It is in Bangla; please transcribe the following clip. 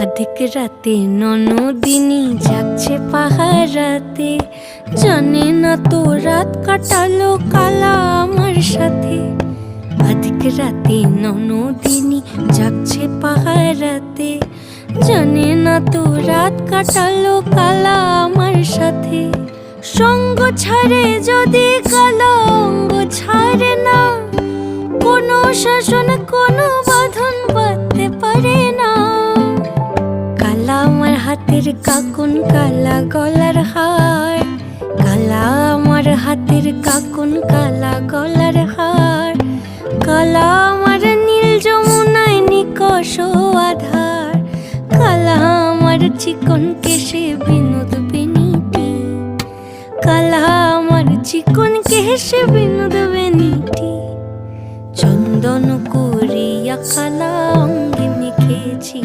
আধিক রাতে ননদিনী যাচ্ছে পাহারাতে, জানে না তো রাত কাটালো কালা আমার সাথে। আধিক রাতে ননদিনী যাচ্ছে পাহারাতে, জানে না তো রাত কাটালো কালা আমার সাথে। সঙ্গ ছাড়ে যদি কালা অঙ্গ ছাড়ে না, কোনো শাসন কোনো বাঁধন বাঁধতে পারে না। কালা আমার হাতের কাকুন কালা গলার হার, কালা আমার হাতের কাকুন কালা গলার হার। কালা আমার নীল যমুনায় নিকষ আধার, কালা আমার চিকন কেশে বিনোদ বেনিটি। কালা আমার চিকন কেশে বিনোদ বেনিটি। চন্দন করিয়া কালা অঙ্গে মেখেছি।